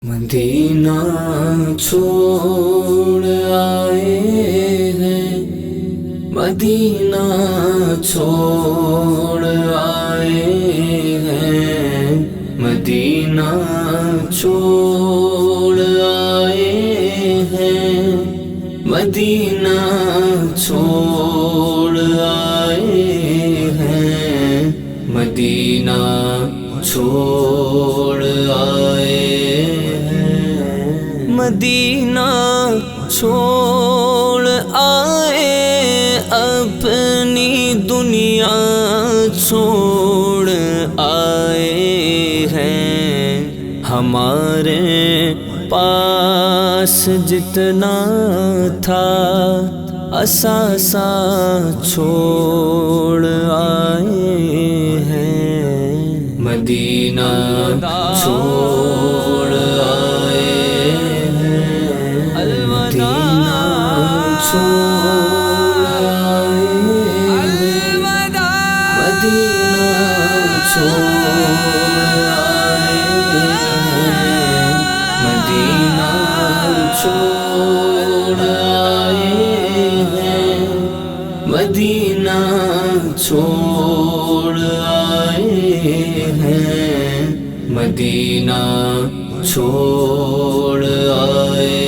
مدینہ چھوڑ آئے ہیں، مدینہ چھوڑ آئے ہیں، مدینہ چھوڑ آئے ہیں، مدینہ چھوڑ آئے ہیں، مدینہ چھوڑ آئے ہیں، مدینہ چھوڑ آئے، اپنی دنیا چھوڑ آئے ہیں، ہمارے پاس جتنا تھا اثاثہ چھوڑ آئے ہیں، مدینہ چھوڑ آئے ہیں، مدینہ چھوڑ آئے ہیں، مدینہ چھوڑ آئے ہیں، مدینہ چھوڑ آئے ہیں، مدینہ چھوڑ آئے ہیں، مدینہ چھوڑ آئے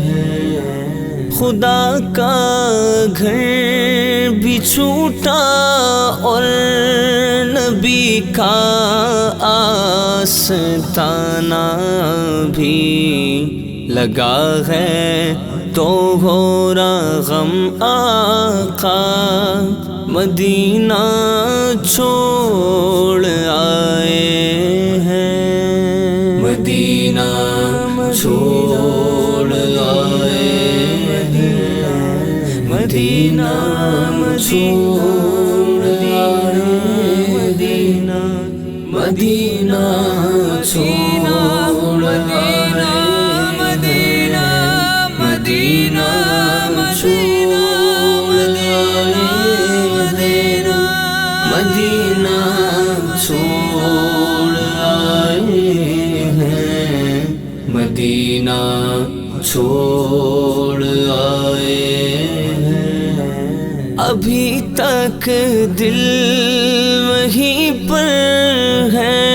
ہیں، خدا کا گھر بھی چھوٹا اور نبی کا آستانہ بھی لگا ہے، تو ہو رہا غم آقا مدینہ چھوڑ آئے ہیں، مدینہ چھوڑ آئے ہیں، مدینہ چھوڑ آئے ہیں، مدینہ چھوڑ آئے ہیں، مدینہ چھوڑ آئے ہیں، مدینہ چھوڑ آئے ہیں، مدینہ چھوڑ آئے ہیں، ابھی تک دل وہیں پر ہے،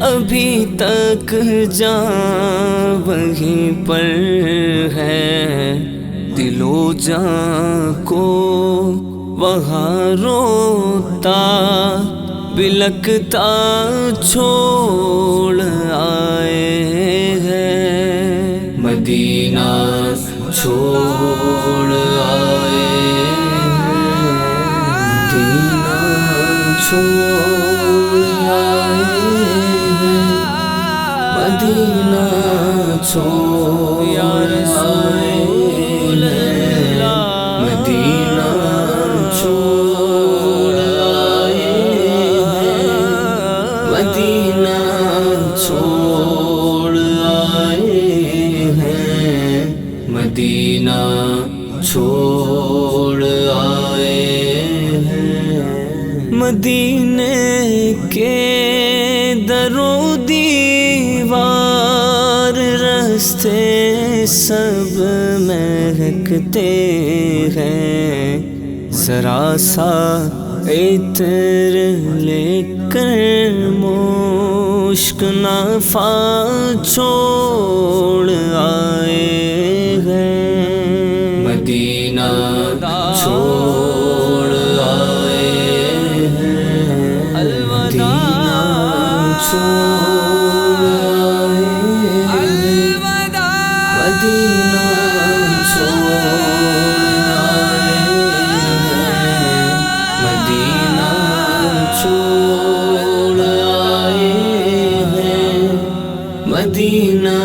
ابھی تک جان وہیں پر ہے، دل و جان کو وہاں روتا بلکتا چھوڑ آئے ہیں، مدینہ چھوڑ آئے ہیں، مدینہ چھوڑ آئے ہیں، مدینہ چھوڑ آئے ہیں، مدینہ چھوڑ آئے ہیں، مدینہ چھوڑ آئے ہیں، مدینہ چھوڑ آئے ہیں، مدینے کے در و دیوار راستے سب مہکتے ہیں، ذرا سا عطر لے کر مشک نافہ چھوڑ آئے ہیں، مدینہ چھوڑ آئے ہیں، مدینہ چھوڑ آئے ہیں، مدینہ چھوڑ آئے ہیں، مدینہ چھوڑ آئے ہیں، مدینہ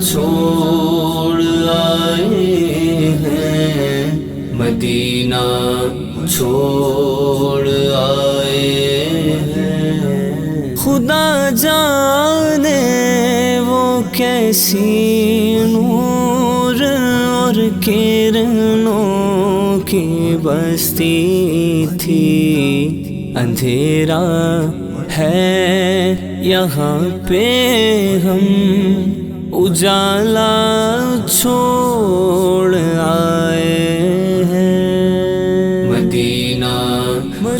چھوڑ آئے ہیں، مدینہ چھوڑ آئے ہیں، خدا جانے وہ کیسی نور اور کرنوں کی بستی تھی، اندھیرا ہے یہاں پہ ہم اجالا چھوڑ آئے ہیں، مدینہ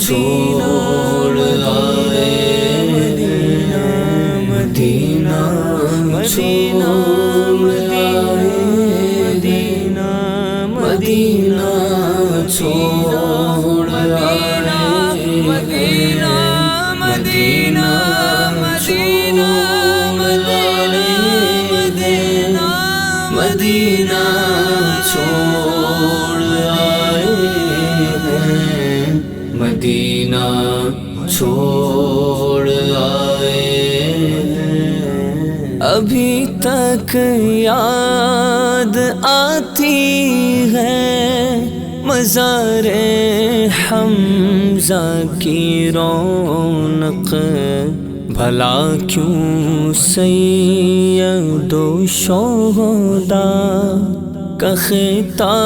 چھوڑ آئے، مدینہ مدینہ مدینہ مدینہ مدینہ چھوڑ آئے، مدینہ مدینہ مدینہ مدینہ مدینہ چھوڑ آئے ہیں، مدینہ چھوڑ آئے ہیں۔ ابھی تک یاد آتی ہے مزار حمزہ کی رونق، بھلا کیوں سید و شہداء کا خطہ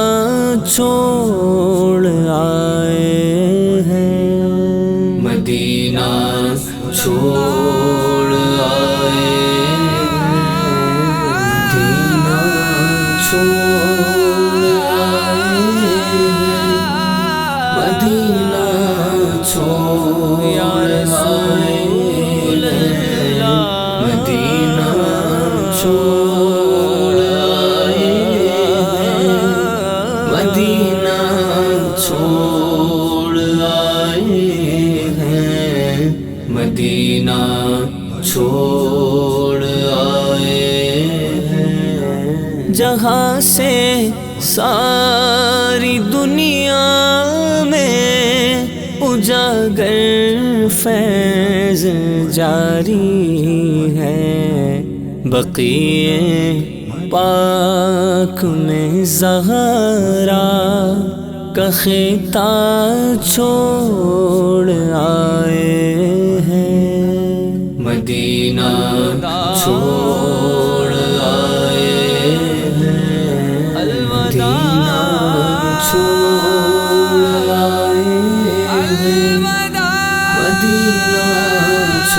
چھوڑ آئے ہیں، مدینہ چھوڑ آئے، مدینہ چھوڑ آئے، مدینہ چھوڑ آئے، مدینہ چھوڑ آئے، مدینہ چھوڑ آئے ہیں، مدینہ چھوڑ آئے ہیں۔ جہاں سے ساری دنیا میں اجاگر فیض جاری ہے، بقیع پاک میں زہرا کا خطہ چھوڑ آئے ہیں، مدینہ چھوڑ آئے ہیں، مدینہ چھوڑ آئے ہیں، مدینہ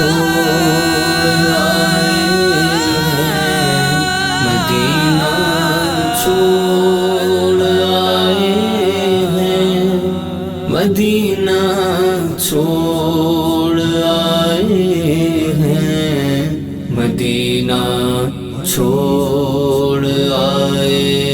چھوڑ آئے ہیں، مدینہ چھوڑ آئے ہیں، مدینہ چھوڑ آئے ہیں، مدینہ چھوڑ آئے